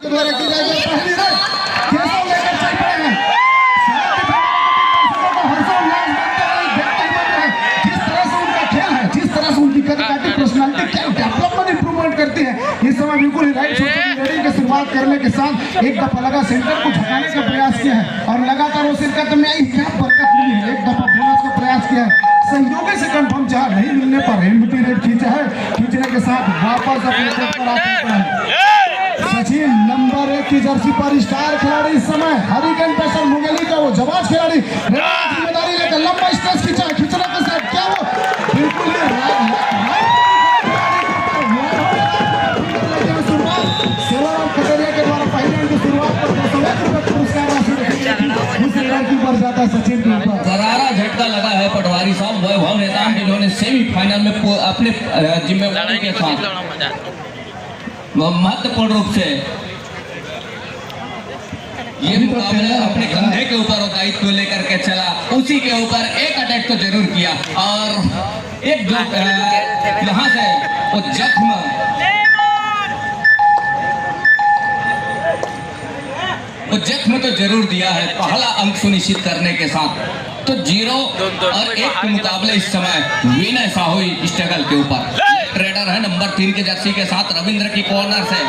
द्वारा की जाएगी पहली रन केशव लेकर चल पड़े हैं। जिस तरह से उनका खेल है, जिस तरह से उनकी कद-काठी पर्सनालिटी क्या डेवलपमेंट इंप्रूवमेंट करती है, इस समय बिल्कुल ही राइट रेडिंग की शुरुआत करने के साथ एक दफा लगा सेंटर को झुकाने का प्रयास किया है और लगातार उस शिरकत में आई क्या बरकत मिली है। एक दफा बोनस का प्रयास किया है, सहयोगी से कंफर्म चाह नहीं मिलने पर एमबीटी रेट खींचा है, खींचने के साथ वापस अपने कोर्ट पर आ चुका है। सचिन नंबर 1 की जर्सी पर स्टार खिलाड़ी इस समय हरिकेन पेसर मुंगेली का वो जवाब खिलाड़ी जिम्मेदारी लेकर लंबा स्ट्रेस खींचा, खींचने के साथ क्या वो बिल्कुल के द्वारा पहले की शुरुआत पर पुरस्कार राशि जाता है सचिन के ऊपर। करारा झटका लगा है पटवारी साहब वैभव नेताम जिन्होंने सेमीफाइनल में अपने जिम्मेदारी के साथ महत्वपूर्ण रूप से ये मुकाबला अपने कंधे के ऊपर दायित्व को लेकर के चला, उसी के ऊपर एक अटैक तो जरूर किया और एक जो यहाँ से वो जख्म तो जरूर दिया है पहला अंक सुनिश्चित करने के साथ। तो 0 और 1 के मुकाबले इस समय विनय साहू स्ट्रगल के ऊपर ट्रेडर है नंबर 3 के जर्सी के साथ रविंद्र की कॉर्नर से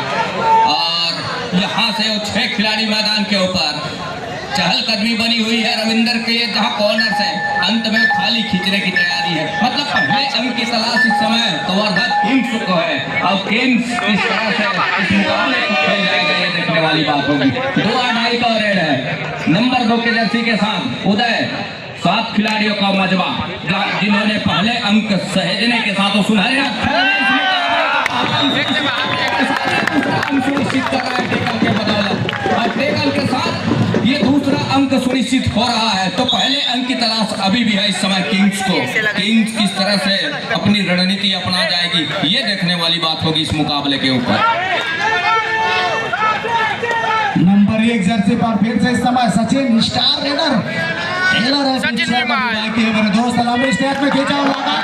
और यहाँ से 6 खिलाड़ी मैदान के ऊपर चहलकदमी बनी हुई है रविंद्र के जहाँ कॉर्नर से अंत में खाली खींचने की तैयारी है। मतलब पहले अंक की तलाश इस समय कवर्धा किंग्स को है और किंग्स इस तरह से इस मुकाबले को खेल जाएगा ये देखने वाली बात होगी। 2-2 का रेड है नंबर 2 के जर्सी के साथ उदय 7 खिलाड़ियों का मजबा जिन्होंने पहले अंक सहेजने के साथ सुनहरे सुनिश्चित कर रहा है टेकल के बदौलत और टेकल के साथ ये दूसरा अंक सुनिश्चित हो रहा है। तो पहले अंक की तलाश अभी भी है इस समय किंग्स को। किंग्स किस तरह से अपनी रणनीति अपना जाएगी ये देखने वाली बात होगी इस मुकाबले के ऊपर। नंबर 1 जर्सी पर फिर से इस समय सचिन स्टार रेडर टेलर है के दोस्त सलामी स्टेट में खींचा लगा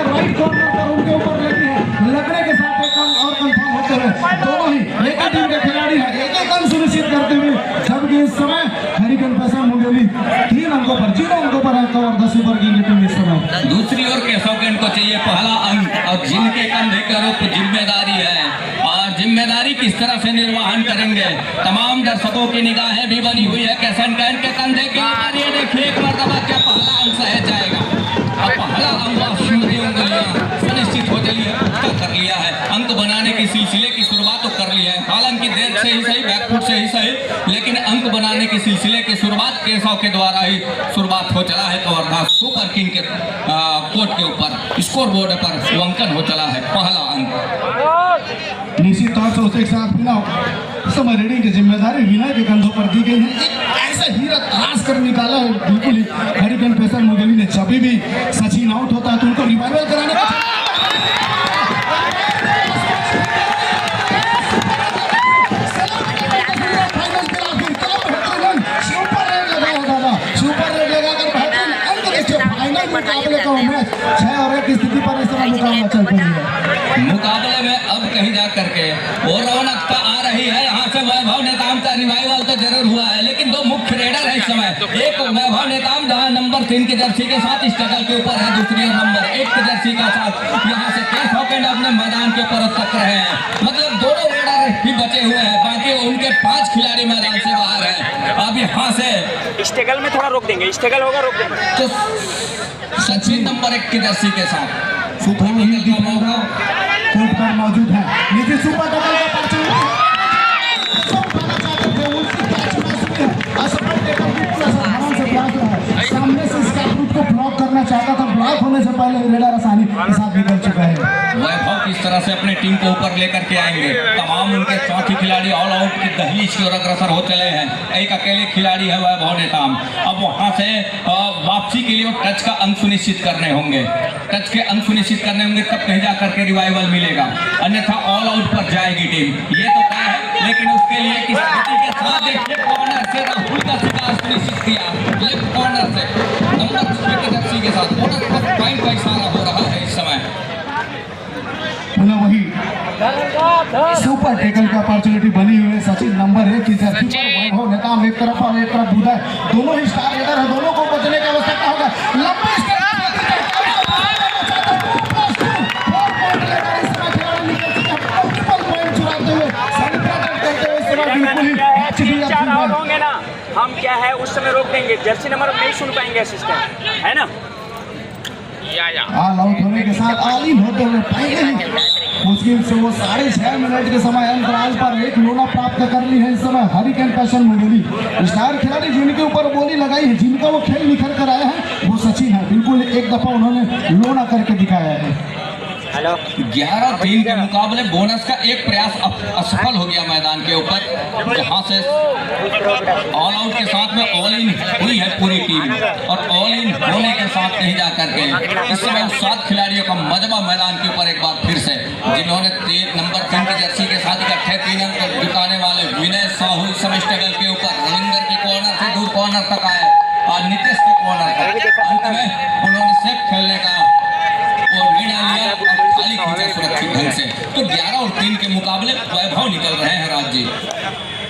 राइट कॉर्नर पर उनके ऊपर लगी है, लगने के साथ एक अंक और कंफर्म होते हुए दोनों ही एक ही टीम के खिलाड़ी हैं एक अंक सुनिश्चित करते हुए, जबकि इस समय हरिकेन पेसर मुंगेली 3 अंकों पर 0 अंकों पर है कवर्धा सुपर किंग की टीम इस समय। दूसरी ओर केशव केंट को चाहिए पहला अंक और जिनके कंधे का रूप जिम्मेदारी है और जिम्मेदारी किस तरह से निर्वहन करेंगे तमाम दर्शकों की निगाहें भी बनी हुई है केशव केंट के कंधे के ऊपर। ये देखिए एक मरतबा क्या पहला अंक सहेज जाएगा और पहला अंक सुनिश्चित हो जाइए कर लिया है। अंक बनाने की सिलसिले की शुरुआत तो कर ली है, हालांकि देर से ही सही बैकफुट से ही सही, लेकिन अंक बनाने की सिलसिले की शुरुआत केशव के द्वारा ही शुरुआत हो चला है कवर्धा सुपर किंग के कोर्ट के ऊपर स्कोर बोर्ड पर अंकन हो चला है पहला अंक। निश्चित तौर से उसके साथ मिला समय रेडिंग की जिम्मेदारी विनय के कंधों पर दी गई है। एक ऐसा हीरा तलाश कर निकाला है बिल्कुल ही हरिकेन पेसर मुंगेली ने। जब भी सचिन आउट होता है तो उनको रिवाइवल कराने का मुकाबले का मैच 6 और 1 की स्थिति पर इस तरह मुकाबला चल रही है। मुकाबले में अब कहीं जा करके और रौनकता आ रही है। यहाँ से वैभव नेताम का रिवाइवल तो जरूर हुआ है, लेकिन 2 मुख्य रेडर है इस समय। एक वैभव नेताम जहाँ नंबर 3 के जर्सी के साथ स्ट्रगल के ऊपर है, दूसरी नंबर 1 के जर्सी का साथ यहाँ से केशव केंट अपने मैदान के ऊपर तक रहे हैं। मतलब दोनों रेडर ही बचे हुए हैं, बाकी उनके 5 खिलाड़ी मैदान से बाहर है। अब यहाँ से स्ट्रगल में थोड़ा रोक देंगे, स्ट्रगल होगा रोक देंगे। तो सचिन नंबर 1 की जर्सी के साथ सुपर कोर्ट पर मौजूद है। नीचे सुपर डबल का सामने से स्कैप रूट को ब्लॉक करना चाहता था, ब्लॉक होने से पहले रेडर आसानी के साथ निकल चुका है। वैभव किस तरह से अपने टीम को ऊपर लेकर के आएंगे। तमाम उनके 4 खिलाड़ी ऑल आउट की दहलीज की ओर अग्रसर हो चले हैं। एक अकेले खिलाड़ी है वैभव नेताम। अब वहां से वापसी के लिए टच का अंक सुनिश्चित करने होंगे, टच के अंक सुनिश्चित करने होंगे, तब कहीं जाकर के रिवाइवल मिलेगा, अन्यथा ऑल आउट पर जाएगी टीम। ये तो तय है, लेकिन उसके लिए किस स्थिति के साथ देखिए कॉर्नर से राहुल का शिकार सुनिश्चित किया लेफ्ट कॉर्नर से नंबर 6 के जर्सी के साथ बोनस पॉइंट का इशारा हो रहा है इस समय। पुनः वही सुपर टेकल की अपॉर्चुनिटी बनी हुई है। सचिन नंबर 1 की जर्सी पर वैभव नेताम एक तरफ और एक तरफ बुधा, दोनों ही स्टार लीडर है, दोनों को बचने की आवश्यकता होगा। लंबी होंगे ना हम क्या है उस समय रोक देंगे, जर्सी नंबर नहीं सुन पाएंगे असिस्टेंट, है ना। ऑल आउट होने के साथ ऑल इन होते हुए पाएंगे मुश्किल से वो 6.5 मिनट के समय अंतराल पर एक लोना प्राप्त कर ली है। इस समय हरिकेन पैशन मुंगेली स्टार खिलाड़ी जिनके ऊपर बोली लगाई है, जिनका वो खेल निखर कर आया है, वो सचिन है। बिल्कुल एक दफा उन्होंने लोना करके दिखाया है। 11-3 के मुकाबले बोनस का एक प्रयास असफल हो गया मैदान के ऊपर, जहां से ऑल आउट के साथ में ऑल इन हुई है पूरी टीम, और ऑल इन होने के साथ कहीं जाकर के इस समय 7 खिलाड़ियों का मजबा मैदान के ऊपर एक बार फिर से, जिन्होंने नंबर 3 की जर्सी के साथ इकट्ठे 3 अंक जुटाने वाले विनय साहू इस समय स्ट्रगल के ऊपर रविंदर की कॉर्नर से दूर कॉर्नर तक आए और नितेश के कॉर्नर तक अंत में उन्होंने सेफ खेलने का निर्णय लिया और खाली खींचा सुरक्षित ढंग से। तो 11 और 3 के मुकाबले वैभव निकल रहे हैं राज जी।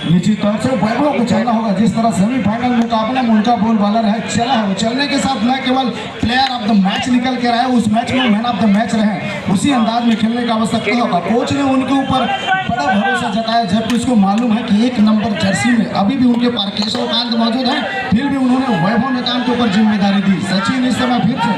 निश्चित तौर से वैभव को चलना होगा, जिस तरह सेमीफाइनल मुकाबले में उनका बोल बॉलर है चला हो, चलने के साथ न केवल प्लेयर ऑफ द मैच निकल के रहे, उस मैच में मैन ऑफ द मैच रहे, उसी अंदाज में खेलने का आवश्यकता होगा। कोच ने उनके ऊपर बड़ा भरोसा जताया, जबकि उसको मालूम है कि 1 नंबर जर्सी में अभी भी उनके पास केशवकांत मौजूद है, फिर भी उन्होंने वैभव नेताम के ऊपर जिम्मेदारी दी। सचिन इस समय फिर से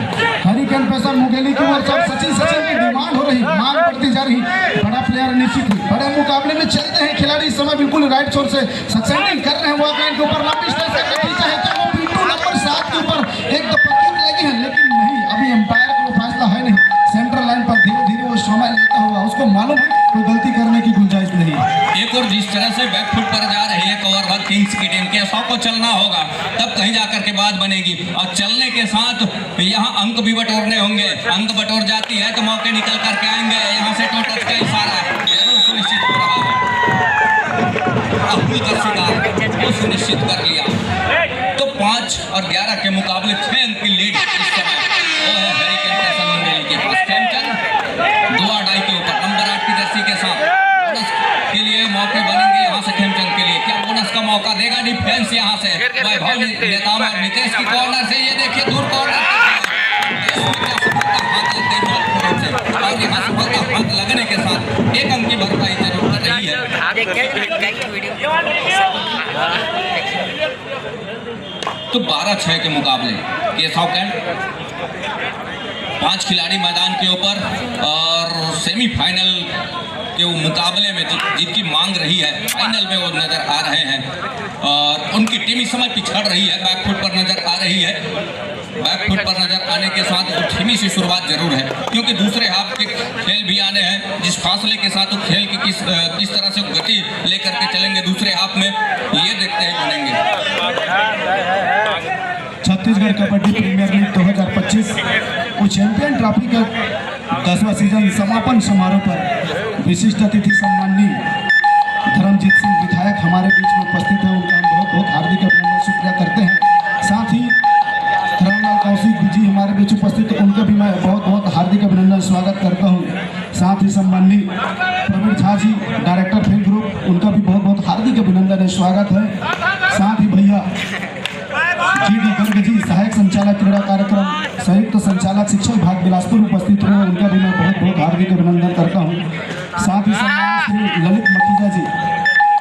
हरिकेन पैशन मुंगेली की ओर सब सचिन की डिमांड हो रही, मांग बढ़ती जा रही, बड़ा प्लेयर निश्चित ही बड़े मुकाबले में चलते हैं खिलाड़ी। इस समय बिल्कुल राइट छोर से सक्सेसिंग कर रहे हैं, वो लाइन के ऊपर लंबी स्टेज से खींचा है, क्या वो पिंटू नंबर 7 के ऊपर एक दफा किक लगी है, लेकिन नहीं, अभी अंपायर को फैसला है नहीं। सेंट्रल लाइन पर धीरे धीरे वो समय लेता हुआ, उसको मालूम है कोई गलती करने की गुंजाइश नहीं है। एक और जिस तरह से बैकफुट पर जा रही है कवर किंग्स की टीम के, 100 को चलना होगा तब कहीं जाकर के बात बनेगी, और चलने के साथ यहाँ अंक भी बटोरने होंगे। अंक बटोर जाती है तो मौके निकल करके आएंगे, यहाँ से टोटल का इशारा जरूर सुनिश्चित हो रहा है, अपनी जर्सी को सुनिश्चित कर लिया। तो 5 और 11 के मुकाबले 6 अंक की लीड इस समय वो है हरिकेन पैशन मुंगेली के पास। खेमचंद 2 अड़ाई के ऊपर नंबर 8 की जर्सी के साथ बोनस के लिए मौके बनेंगे यहाँ से खेमचंद के लिए, क्या बोनस का मौका देगा डिफेंस यहाँ से वैभव नेताम और नितेश की कॉर्नर से, ये देखिए दूर कॉर्नर और यहाँ सफलता हाथ लगने के साथ 1 अंक की भरपाई जरूर कर रही है। तो 12-6 के मुकाबले केशव कैंट 5 खिलाड़ी मैदान के ऊपर, और सेमीफाइनल के वो मुकाबले में जिनकी मांग रही है फाइनल में वो नजर आ रहे हैं, और उनकी टीम इस समय पिछड़ रही है, बैकफुट पर नजर आ रही है। बैकफुट पर नजर आने के साथ वो धीमी सी शुरुआत जरूर है, क्योंकि दूसरे हाफ के खेल भी आने हैं, जिस फासले के साथ वो खेल की किस तरह से गति लेकर के चलेंगे दूसरे हाफ में, ये देखते ही बनेंगे। छत्तीसगढ़ कबड्डी प्रीमियर लीग 2025 को चैंपियन ट्रॉफी का 10वां सीजन समापन समारोह पर विशिष्ट अतिथि सम्माननीय धर्मजीत सिंह विधायक हमारे बीच में उपस्थित है, उनका हम बहुत बहुत हार्दिक अभिनंदन शुक्रिया करते हैं। साथ ही धर्मलाल कौशिक जी हमारे बीच उपस्थित, उनका भी मैं बहुत बहुत हार्दिक अभिनंदन स्वागत करता हूं। साथ ही सम्माननीय Praveen Jha ji director film group, उनका भी बहुत बहुत हार्दिक अभिनंदन है, स्वागत है। साथ ही भैया जी डी गर्ग जी सहायक संचालक क्रीड़ा कार्यक्रम संयुक्त संचालक शिक्षा विभाग बिलासपुर उपस्थित रहे, उनका भी मैं बहुत बहुत हार्दिक अभिनंदन करता हूं। साथ ही सम्माननीय श्री ललित मखीजा जी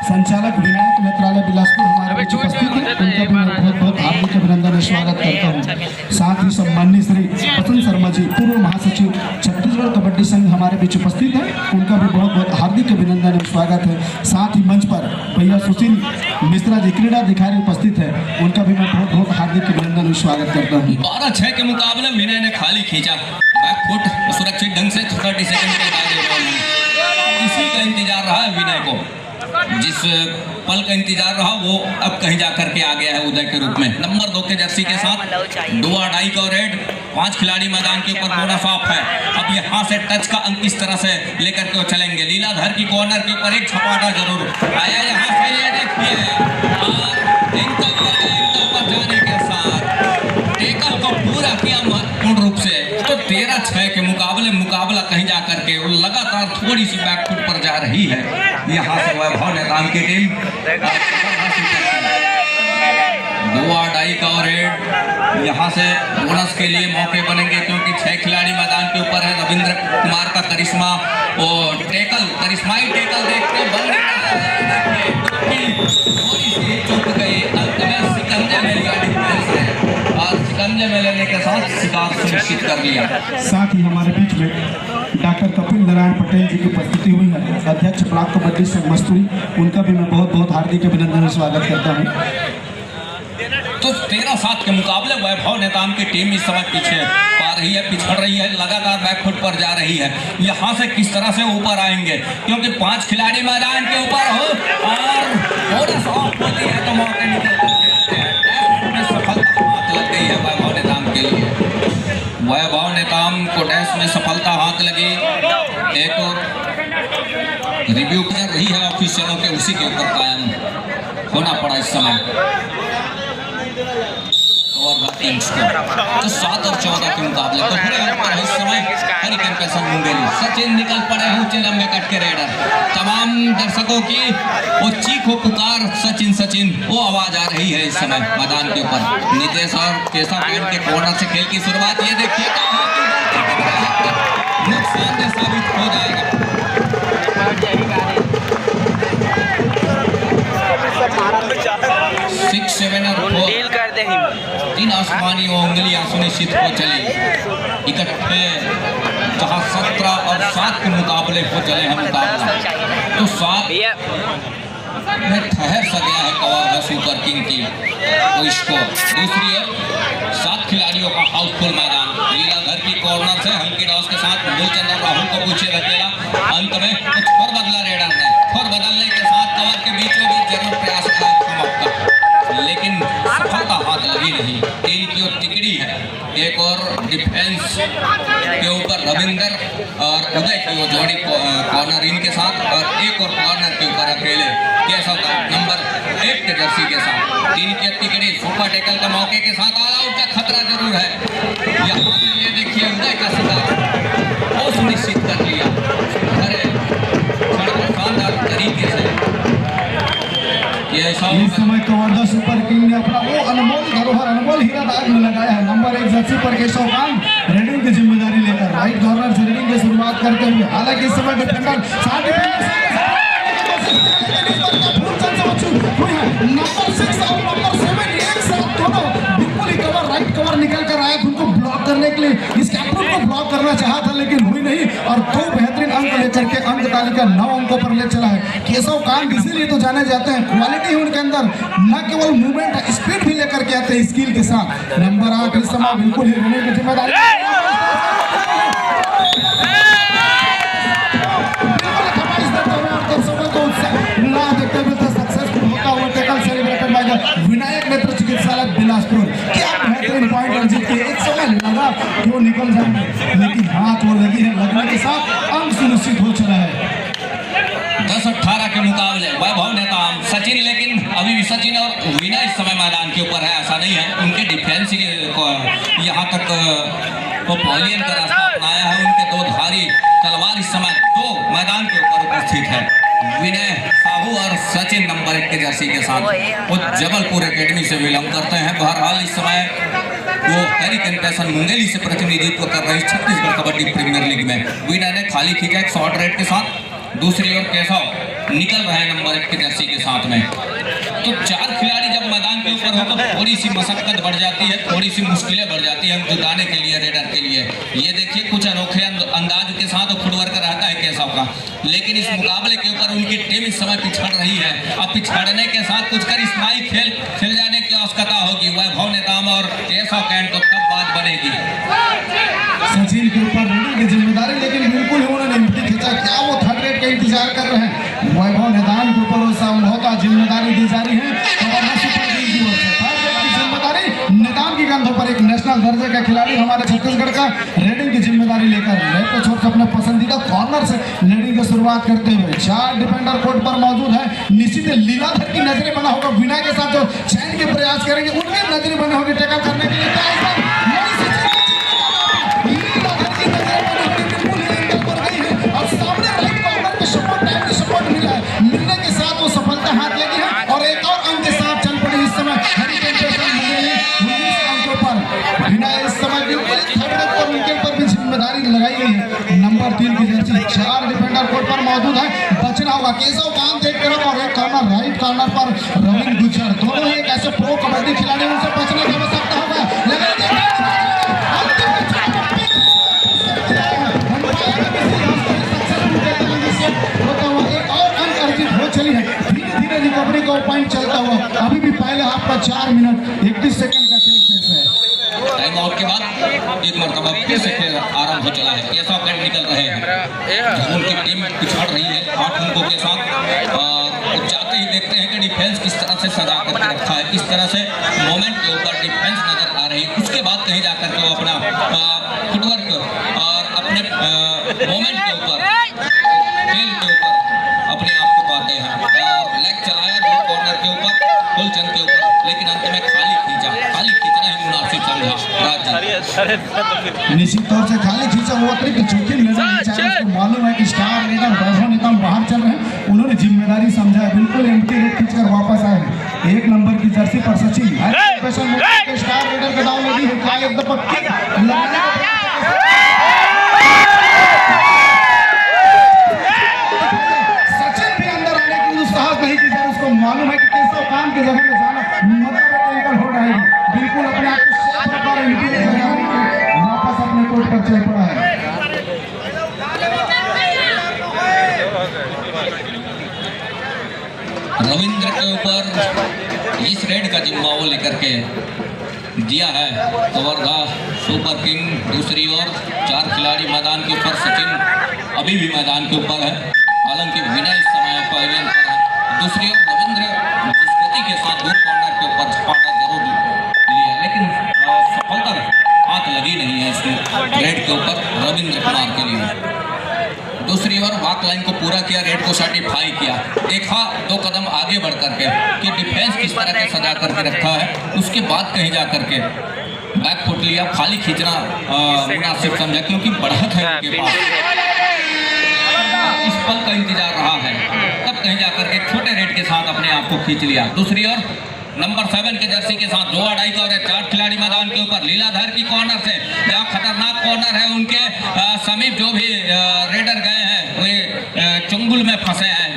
संचालक विनायक नेत्रालय बिलासपुर हमारे बीच उपस्थित हैं, उनका भी मैं बहुत बहुत हार्दिक अभिनंदन स्वागत करता हूं। साथ ही सम्माननीय श्री बसंत शर्मा जी पूर्व महासचिव छत्तीसगढ़ कबड्डी संघ हमारे बीच उपस्थित हैं, उनका भी बहुत बहुत हार्दिक अभिनंदन स्वागत है। साथ ही मंच पर भैया सुशील मिश्रा जी क्रीड़ा अधिकारी उपस्थित है, उनका भी मैं बहुत बहुत हार्दिक अभिनंदन स्वागत करता हूँ। 12-6 के मुकाबले विनय ने खाली खींचा, बैकफुट सुरक्षित ढंग से 30 सेकंड के दायरे में, इसी का इंतजार रहा है विनय को, जिस पल का इंतजार रहा वो अब कहीं जाकर के आ गया है उदय के रूप में। नंबर 2 के जर्सी के साथ 2 अड़ाई का रेड, 5 खिलाड़ी मैदान के ऊपर बोनस ऑफ है। अब यहाँ से टच का अंक इस तरह से लेकर के वो चलेंगे, लीलाधर की कॉर्नर के ऊपर एक छपाटा जरूर आया यहाँ से, ये देखिए, और एंकल पर जाने के साथ टेकल को पूरा किया महत्वपूर्ण रूप से। तो 13-6 के मुकाबला कहीं जाकर करके वो लगातार थोड़ी सी बैकफुट पर जा रही है। यहाँ से वैभव नेताम की टीम दुआडाई का रेड, यहाँ से बोनस के लिए मौके बनेंगे क्योंकि 6 खिलाड़ी मैदान के ऊपर है। रविंद्र कुमार का करिश्मा और करिश्माई टेकल देखते बल थोड़ी सी चूक गई, अंत में शिकंजे में लिया डिफेंस ने और शिकंजे में लेने के साथ शिकार सुनिश्चित कर लिया। साथ ही हमारे बीच में डॉक्टर कपिल नारायण पटेल जी की उपस्थिति हुई है, अध्यक्ष ब्लॉक कबड्डी संघ मस्तूरी, उनका भी मैं बहुत बहुत हार्दिक अभिनंदन और स्वागत करता हूँ। तो 13-7 के मुकाबले वैभव नेताम की टीम इस समय पीछे पा रही है, पिछड़ रही है, लगातार बैकफुट पर जा रही है। यहाँ से किस तरह से ऊपर आएंगे क्योंकि 5 खिलाड़ी मैदान के ऊपर हो और बोनस ऑफ होती है तो मौके निकल करते हैं। सफलता हाथ लग गई है वैभव नेताम के लिए। वैभव नेताम को डैश में सफलता हाथ लगी। एक और रिव्यू कर रही है ऑफिशियलों के, उसी के ऊपर कायम होना पड़ा इस समय। तो 7 और 14 के मुकाबले तो पूरे इस समय हरिकेन पैसन मुंगेली सचिन निकल पड़े हैं ऊंचे लंबे कट के रेडर। तमाम दर्शकों की वो चीखो पुकार सचिन सचिन वो आवाज आ रही है इस समय मैदान के ऊपर। नितेश और केशव कैंट के कॉर्नर से खेल की शुरुआत, ये देखिए नुकसान साबित हो जाएगा। 6, 7 और 4 तीन आसमानी उंगलियां सुनिश्चित हो चली इकट्ठे, जहां 17 और 7 के मुकाबले हो चले हैं मुकाबला। तो 7 में ठहर सा गया है कवर है सुपर किंग की तो इसको। दूसरी है 7 खिलाड़ियों का हाउसफुल मैदान, लीलाधर की कॉर्नर से हल्की डॉस के साथ मूलचंद्र राहुल को पूछे अकेला। अंत में कुछ और बदला रेडर ने, और बदलने के साथ कवर के बीच में भी जरूर प्रयास किया मौका, लेकिन सफलता हाथ लगी नहीं। 3 की ओर तिकड़ी है, एक और डिफेंस के ऊपर रविंदर और उदय की वो जोड़ी कॉर्नर इनके साथ, और एक और कॉर्नर के ऊपर अकेले केशव का नंबर 1 के जर्सी के साथ। 3 की तिकड़ी सुपर टेकल का मौके के साथ ऑल आउट का खतरा जरूर है। यहाँ से ये देखिए उदय का शिकार वो सुनिश्चित कर लिया अरे शानदार तरीके से। इस समय कवर्धा सुपर किंग ने अपना वो अनमोल धरोहर अनमोल हीरा दाग में लगाया है। नंबर 1 जर्सी पर केशव कांत रेडिंग की जिम्मेदारी लेकर राइट कॉर्नर से रेडिंग की शुरुआत करते हुए, हालांकि इस समय डिफेंडर नंबर 6 और नंबर 7 एक साथ दोनों बिल्कुल ही कवर राइट कवर निकल कर आए उनको ब्लॉक करने के लिए। इस कैप्टन को ब्लॉक करना चाहा था लेकिन हुई नहीं और 2 बेहतरीन अंक लेकर के अंक तालिका 9 अंकों पर ले चला है केशव कांत। इसीलिए तो जाने जाते हैं, क्वालिटी है उनके अंदर, न केवल मूवमेंट स्पीड भी लेकर के आते हैं स्किल के साथ। नंबर 8 इस समय बिल्कुल ही रहने की जिम्मेदारी विनायक नेत्र चिकित्सालय बिलासपुर। क्या बेहतरीन पॉइंट अर्जित किए, एक समय लगा कि वो निकल जाएंगे लेकिन हाथ वो लगी है, लगने के साथ अंक सुनिश्चित हो चला है। 10-18 के मुकाबले वैभव नेताम सचिन, लेकिन अभी भी सचिन और वीना इस समय मैदान के ऊपर है, ऐसा नहीं है। उनके डिफेंस यहाँ तक वो पॉलियन का रास्ता अपनाया है। उनके 2 धारी तलवार इस समय 2 मैदान के ऊपर उपस्थित है। विनय साहू और सचिन नंबर 1 के जर्सी के साथ वो जबलपुर एकेडमी से बिलोंग करते हैं। बहरहाल इस समय वो हरिकेन पैसन मुंगेली से प्रतिनिधित्व कर रही छत्तीसगढ़ कबड्डी प्रीमियर लीग में। विनय ने खाली खींचा एक शॉर्ट रेड के साथ, दूसरी ओर केशव निकल रहे हैं नंबर 1 के जर्सी के साथ में। तो 4 खिलाड़ी जब मैदान के ऊपर हो तो थोड़ी सी मशक्कत बढ़ जाती है, थोड़ी सी मुश्किलें बढ़ जाती हैं जुटाने के लिए रेडर के लिए। ये देखिए कुछ अनोखे अंदाज के साथ फुटवर्क रहता है केशव का, लेकिन इस मुकाबले के ऊपर उनकी टीम इस समय पिछड़ रही है। अब पिछड़ने के साथ कुछ करिश्माई खेल खेल जाने की आवश्यकता होगी वैभव नेताम और केशव कैंट को, तब बात बनेगी। सचिन के ऊपर रेडिंग की जिम्मेदारी, लेकिन बिल्कुल ही उन्होंने नहीं खींचा। क्या वो थर्ड रेड का इंतजार कर रहे हैं? वैभव नेताम के ऊपर संभवतः जिम्मेदारी दी जा रही है। जिम्मेदारी नेताम की कंधों पर एक नेशनल दर्जे का खिलाड़ी हमारे छत्तीसगढ़ का रेडिंग की जिम्मेदारी लेकर लेफ्ट को छोड़कर अपने पसंदीदा कॉर्नर से रेडिंग की शुरुआत करते हुए 4 डिफेंडर कोर्ट पर मौजूद है। निश्चित लीलाधर की नजरें बना होगा, विनय के साथ जो चैन के प्रयास करेंगे उनकी नजरें बने होगी टैकल करने के लिए। लीलाधर की नजरें बनी होगी, बिल्कुल ही एंगल पर गई है। 4 डिफेंडर कोर्ट पर मौजूद है। बचना होगा केशव कांत एक तरफ और एक कॉर्नर राइट कॉर्नर पर रविंद्र गुज्जर, दोनों एक ऐसे प्रो कबड्डी खिलाड़ी, उनसे बचने की आवश्यकता होगा। एक और अंक अर्जित हो चली है, धीरे धीरे रिकवरी का पॉइंट चलता हुआ। अभी भी पहले हाफ का 4 मिनट 31 सेकंड का खेल शेष है। टाइम आउट के बाद एक मरतबा फिर से खेल आरंभ हो चला है। केशव कांत निकल रहे हैं, उनकी टीम पिछड़ रही है 8 अंकों के साथ। और जाते ही देखते हैं कि डिफेंस किस तरह से सजा करके रखा है, किस तरह से मोमेंट के ऊपर डिफेंस नजर आ रही है। उसके बाद कहीं जाकर के वो अपना फुटवर्क और अपने मोमेंट के ऊपर, खेल के ऊपर अपने आप को पाते हैं। और लेग चलाया दो कॉर्नर के ऊपर, फुलचंद के ऊपर, लेकिन अंत में खाली खींचना ही मुनासिब समझा। निश्चित तौर से खाली खींचा हुआ अतिरिक्त जोखिम लेना नहीं चाहिए। उसको मालूम है कि स्टार लीडर वैभव निगम बाहर चल रहे हैं, उन्होंने जिम्मेदारी समझा है, बिल्कुल एम्प्टी रेट खींचकर वापस आए। 1 नंबर की जर्सी पर सचिन स्टार लीडर के दाव में भी है, क्या एक दफा सचिन भी अंदर आने की साहस नहीं की, उसको मालूम है कि केशव कांत की जगह में जाना मतलब हो रहा है। बिल्कुल अपने आप वापस अपने कोर्ट पर चल पड़ा है। रविंद्र के ऊपर इस रेड का जिम्मा वो लेकर के दिया है कवरगाह सुपर किंग। दूसरी ओर 4 खिलाड़ी मैदान के ऊपर, सचिन अभी भी मैदान के ऊपर है, हालांकि विनय इस समय पवेलियन पर है। दूसरी ओर रविंद्र जिस गति के साथ 2 कॉर्नर के ऊपर झपाटा जरूर लिया, लेकिन सफलता हाथ लगी नहीं है इसमें रेड के ऊपर रविंद्र कुमार के लिए। दूसरी ओर वॉक लाइन को पूरा किया, रेड को सर्टिफाई किया, देखा 2 कदम आगे बढ़ करके कि डिफेंस किस तरह के सजा करके रखा है। उसके बाद कहीं जा करके बैक फुट लिया, खाली खींचना मुनासिब समझा, क्योंकि बढ़त है उनके पास। इस पल का इंतजार रहा है, तब कहीं जा करके छोटे रेड के साथ अपने आप को खींच लिया। दूसरी ओर नंबर 7 के जर्सी के साथ 2 अढ़ाई का और 4 खिलाड़ी मैदान के ऊपर। लीलाधर की कॉर्नर से यहाँ खतरनाक कॉर्नर है, उनके समीप जो भी रेडर गए हैं वे चुंगुल में फंसे हैं,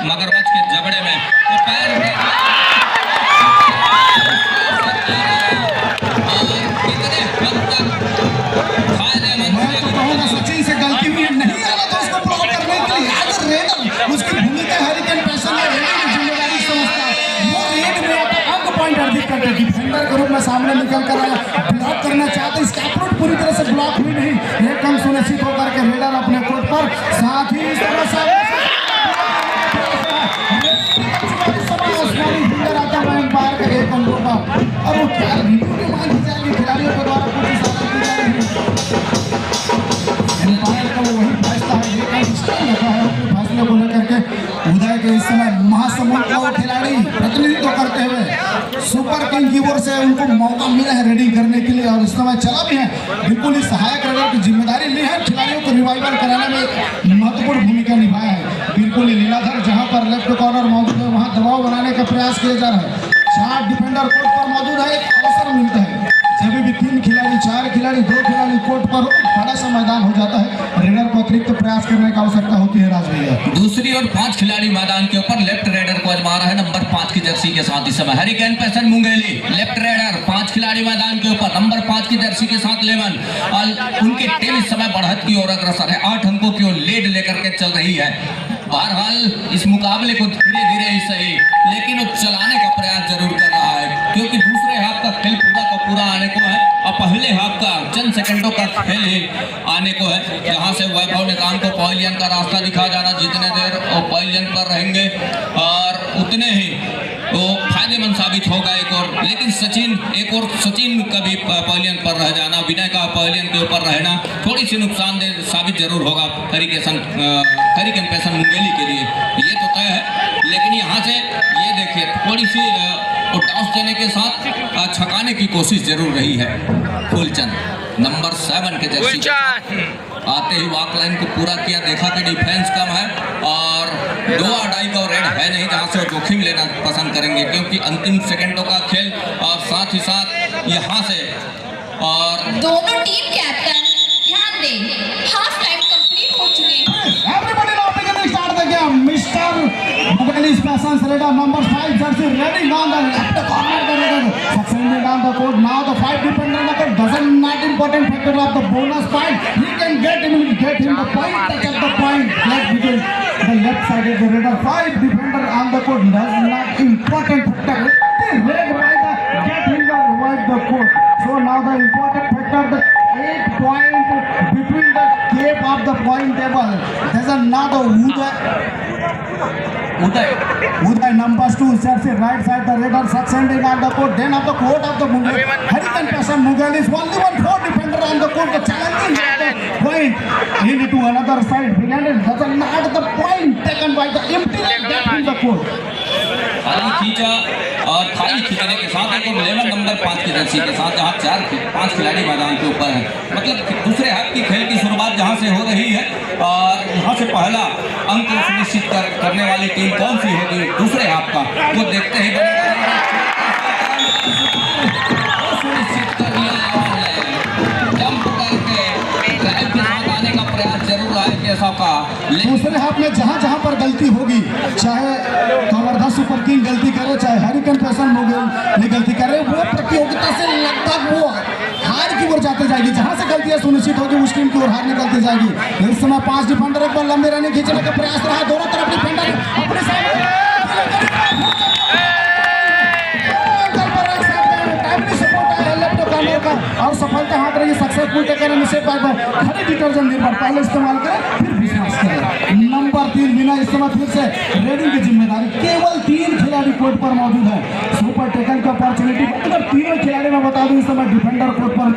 मगरमच्छ के जबड़े में। तो पैर कितने हद तक फायदेमंद सचिन से गलती भी नहीं आया तो उसको ब्लॉक करने के लिए अगर रेडर उसकी भूमिका हरिकेन पैशन में जिम्मेदारी समझता है, वो रेड में अंक पॉइंट अर्जित करके डिफेंडर के रूप में सामने निकल कर आया, ब्लॉक करना चाहते, इसका अप्रोच पूरी तरह से ब्लॉक हुई नहीं। एक कम सुनिश्चित होकर के रेडर अपने कोर्ट पर, साथ ही इस तरह से आता हुआ एम्पायर का एक कम रोका और वो क्या वीडियो मांगी जाएगी खिलाड़ियों के द्वारा कुछ इशारा की जाएगी। एम्पायर का वो वही फैसला है, एक स्टाइल रखा है अपने फैसले को लेकर के। उदय के इस समय महासमुंद का वो खिलाड़ी प्रतिनिधित्व करते हुए सुपर किंग की ओर से उनको मौका मिला है रेडिंग करने के लिए और इस समय चला भी है। बिल्कुल ही सहायक रेडर की जिम्मेदारी ली है, खिलाड़ियों को रिवाइवल कराने में महत्वपूर्ण भूमिका निभाया है। बिल्कुल ही लीलाधर जहां पर लेफ्ट कॉर्नर मौजूद है वहां दबाव बनाने का प्रयास किया जा रहा है। 4 डिफेंडर कोर्ट पर मौजूद है, एक अवसर मिलता है जब भी 3 खिलाड़ी 4 खिलाड़ी 2 खिलाड़ी कोर्ट पर बड़ा सा मैदान हो जाता है, रेडर को अतिरिक्त प्रयास करने की आवश्यकता होती है। राज भैया दूसरी ओर 5 खिलाड़ी मैदान के ऊपर, लेफ्ट रेडर को आजमा रहा है नंबर 5 की जर्सी के साथ। इस समय हरिकेन पैसन मुंगेली लेफ्ट रेडर 5 खिलाड़ी मैदान के ऊपर, नंबर 5 की जर्सी के साथ लेमन, और उनकी टीम इस समय बढ़त की ओर अग्रसर है, 8 अंकों की ओर लीड लेकर के चल रही है। बहरहाल इस मुकाबले को धीरे धीरे ही सही लेकिन वो चलाने का प्रयास जरूर कर रहा है, क्योंकि दूसरे हाफ का खेल पूरा का पूरा आने को है और पहले हाफ का चंद सेकंडों का खेल ही आने को है। यहाँ से वैभव निकाम को पवेलियन का रास्ता दिखा जाना, जितने देर वो पवेलियन पर रहेंगे और उतने ही वो फायदेमंद साबित होगा एक और। लेकिन सचिन का भी पवेलियन पर रह जाना, विनय का पवेलियन के ऊपर रहना थोड़ी सी नुकसानदेह साबित जरूर होगा हरिकेन पैसन मुंगेली के लिए, ये तो तय है। लेकिन यहाँ से ये देखिए थोड़ी सी टॉस देने के साथ छकाने की कोशिश जरूर रही है। फुलचंद नंबर 7 के जर्सी आते ही वॉक लाइन को पूरा किया, देखा कि डिफेंस कम है और 2 अढ़ाई का रेड है नहीं जहां से वो जोखिम लेना पसंद करेंगे, क्योंकि अंतिम सेकंडों का खेल और साथ ही साथ यहां से और दोनों टीम कैप्टन ध्यान दें, हाफ टाइम कंप्लीट हो चुका Congratulations, Raider number 5 jersey ready on the left corner. The Raider succeeded on the court. Now the 5 defender on the court doesn't not important factor of the bonus point. He can get him the point, touch up the point. Left because the left side of the Raider 5 defender on the court does not important factor. Red by the get him the revive the court. So now the important factor the 8 point between the cape of the point table. There's another Uday number 2 jersey right side the Raider succeeding on the court. Then of the court of the Mughal Hurricane Passion Mughal is only 4 defender on the court. The challenging the point into another side. Brigandin doesn't not the point taken by the empty leg in the court. खाली खींचा और खाली खींचने के साथ एक level number 5 की Jersey के साथ जहां 5 खिलाड़ी मैदान के ऊपर हैं। मतलब दूसरे हाफ की खेल की शुरुआत जहां से हो रही है और यहां से पहला अंक सुनिश्चित करने वाली टीम कौन सी होगी दूसरे हाफ का वो देखते ही सुनिश्चित कर लिया जंप करके ड्राइव के साथ आने का प्रयास जरूर है कैसा का। दूसरे हाफ में जहां पर गलती होगी चाहे कवर्धा सुपर किंग गलती करे चाहे हरिकेन पैशन मुगल गलती करे वो प्रतियोगिता से लगभग वो हार की ओर जाते जाएगी। जहां से गलतियां सुनिश्चित होगी उस टीम की ओर हार निकलती जाएगी। इस समय 5 डिफेंडर एक बार लंबे रनिंग खींचने का प्रयास रहा दोनों तरफ डिफेंडर अपने और सफलता हाथ रही सक्सेसफुल टेकर खड़े डिटर्जेंट निर्भर पहले इस्तेमाल करें फिर विश्वास करें। नंबर 3 बिना इस समय फिर से रेडिंग की जिम्मेदारी केवल 3 खिलाड़ी कोर्ट पर मौजूद है। सुपर टेकल की अपॉर्चुनिटी अगर तीनों खिलाड़ी में बता दूं इस समय डिफेंडर कोर्ट पर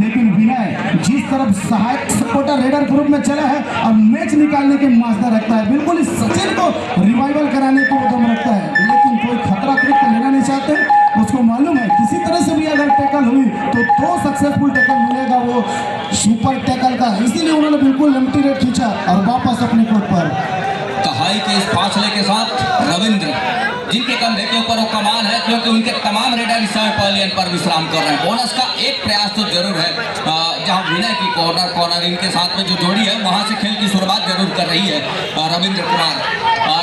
लेकिन विनय जिस तरफ सहायक सपोर्टर रेडर ग्रुप में चला है और मैच निकालने की माजदा रखता है बिल्कुल इस सचिन को रिवाइवल कराने को उद्यम रखता है लेकिन कोई खतरा अतिरिक्त लेना नहीं चाहते। उसको मालूम है किसी तरह से भी अगर टैकल हुई तो 2 सक्सेसफुल टैकल मिलेगा वो सुपर टैकल का। इसीलिए उन्होंने बिल्कुल लिमिटेड रेट खींचा और वापस अपने कोर्ट पर कहाई के इस फासले के साथ रविंद्र जिनके कंधे के ऊपर वो कमान है क्योंकि उनके तमाम रेडर इस समय पवेलियन पर विश्राम कर रहे हैं। बोनस का एक प्रयास तो जरूर है जहां विनय की कॉर्नर इनके साथ में जो जोड़ी है वहां से खेल की शुरुआत जरूर कर रही है रविंद्र कुमार।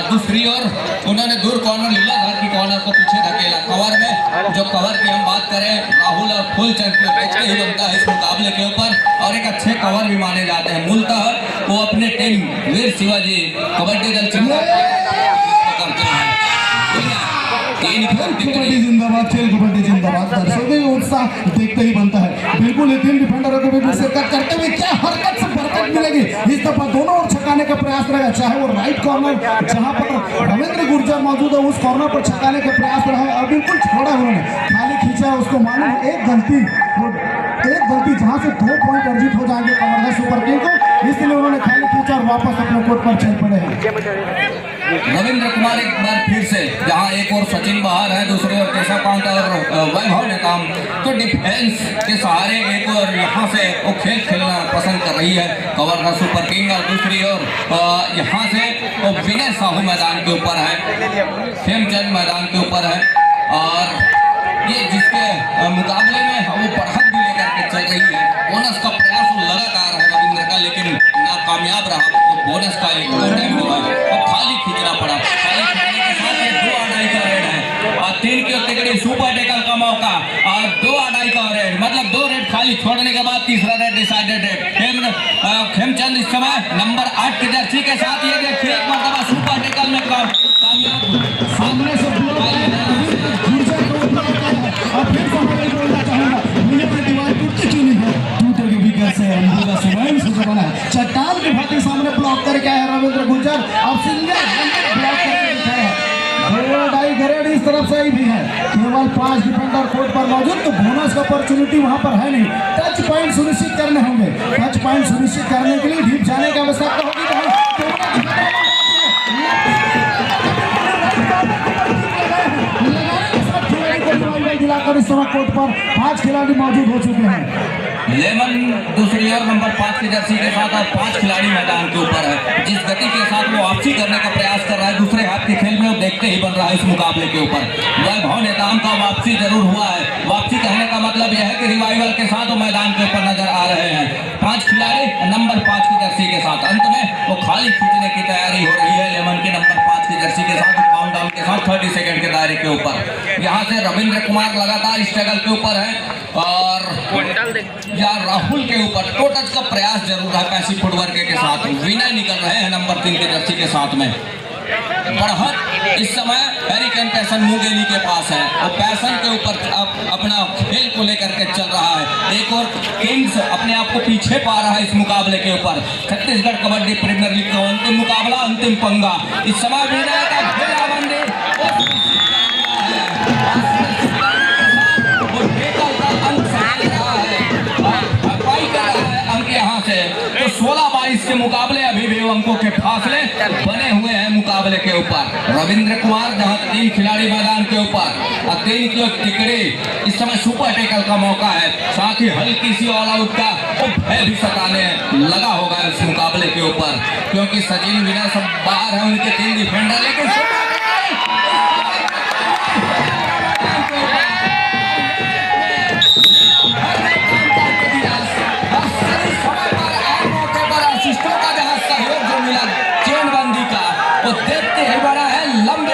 दूसरी ओर उन्होंने दूर कॉर्नर लीलाधर की कॉर्नर को पीछे धकेला। कवर में जो कवर की हम बात करें राहुल और फुलचंद की देखते ही बनता है इस मुकाबले के ऊपर और एक अच्छे कवर भी माने जाते हैं। मूलतः वो अपने टीम वीर शिवाजी कबड्डी दल करते हैं। कबड्डी जिंदाबाद खेल कबड्डी जिंदाबाद दर्शकों का उत्साह देखते ही बनता है। बिल्कुल ये 3 डिफेंडरों को भी शिरकत करते हुए क्या हरकत से बरकत मिलेगी। इस दफा दोनों ओर छकाने का प्रयास रहेगा चाहे वो राइट कॉर्नर जहां पर रविंद्र गुर्जर मौजूद है उस कॉर्नर पर छकाने का प्रयास रहा और बिल्कुल छोड़ा उन्होंने खाली खींचा उसको मालूम है एक गलती जहां से 2 पॉइंट अर्जित हो जाएंगे कवर्धा सुपर किंग को इसलिए उन्होंने खाली खींचा और वापस अपने कोर्ट पर चल पड़े हैं। रविंद्र कुमार एक बार फिर से जहां एक और सचिन बाहर है दूसरी ओर केशव कांत और वैभव ने काम तो डिफेंस के सहारे एक और यहां से वो खेल खेलना पसंद कर रही है कवर्धा सुपर किंग और दूसरी ओर यहां से वो विनय साहू मैदान के ऊपर है खेमचंद मैदान के ऊपर है और ये जिसके मुकाबले में वो बढ़त भी लेकर के चल रही है। बोनस का प्रयास लगातार है रविंद्र का लेकिन नाकामयाब रहा तो बोनस का एक टाइम हुआ और खाली खींचना पड़ा। खाली खींचने के साथ ये 2 आड़ाई का रेड है और 3 की तिकड़ी सुपर टेकल का मौका और 2 आड़ाई का रेड मतलब 2 रेड खाली छोड़ने के बाद तीसरा रेड डिसाइडेड रेड। खेमचंद इस समय नंबर 8 की जर्सी के साथ ये देखिए एक मरतबा सुपर टेकल में कामयाब सामने से और फिर मैं बोलना चाहूंगा मुझे अपनी दीवार टूटती क्यों नहीं है टूटेगी भी कैसे है अंधेरा स्वयं से जो बना है चट्टान की भांति सामने ब्लॉक करके आया रविंद्र गुर्जर अब सिंगल ब्लॉक करके दिखाया ग्रेड इस तरफ से ही भी है केवल 5 डिफेंडर कोर्ट पर मौजूद तो बोनस का अपॉर्चुनिटी वहां पर है नहीं। टच पॉइंट सुनिश्चित करने होंगे टच पॉइंट सुनिश्चित करने के लिए डीप जाने की आवश्यकता होगी। दिलाकर इस समय कोर्ट पर 5 खिलाड़ी मौजूद हो चुके हैं। लेमन दूसरी ओर नंबर 5 की जर्सी के साथ और 5 खिलाड़ी मैदान के ऊपर है। जिस गति के साथ वो वापसी करने का प्रयास कर रहा है दूसरे हाथ के खेल में वो देखते ही बन रहा है इस मुकाबले के ऊपर। वैभव नेताम का वापसी जरूर हुआ है। वापसी कहने का मतलब यह है कि रिवाइवल के साथ वो मैदान के ऊपर नजर आ रहे हैं। 5 खिलाड़ी नंबर 5 की जर्सी के साथ अंत में वो खाली खींचने की तैयारी हो रही है लेमन के नंबर 5 की जर्सी के साथ काउंटडाउन के साथ 30 सेकंड के दायरे के ऊपर। यहाँ से रविंद्र कुमार लगातार स्ट्रगल के ऊपर है और या राहुल के ऊपर टो टच का प्रयास जरूर है पैसिव फुटवर्क के साथ। विनय निकल रहे हैं नंबर 3 के जर्सी के साथ में। बढ़त इस समय हरिकेन पैसन मुंगेली के पास है और पैसन के ऊपर अपना खेल को लेकर के चल रहा है। एक और किंग्स अपने आप को पीछे पा रहा है इस मुकाबले के ऊपर। छत्तीसगढ़ कबड्डी प्रीमियर लीग का अंतिम मुकाबला, अंतिम पंगा। इस समय विनय का घेराबंदी अंक यहाँ से तो 16-22 के मुकाबले अभी भी अंकों के फासले बने हुए हैं मुकाबले के ऊपर। रविंद्र कुमार जहाँ 3 खिलाड़ी मैदान के ऊपर और 3 की टिकड़ी, इस समय सुपर टेकल का मौका है। साथ ही हल्की सी ऑल आउट का भय भी सताने लगा होगा इस मुकाबले के ऊपर, क्योंकि सचिन विनय सब बाहर है, उनके 3 डिफेंडर, लेकिन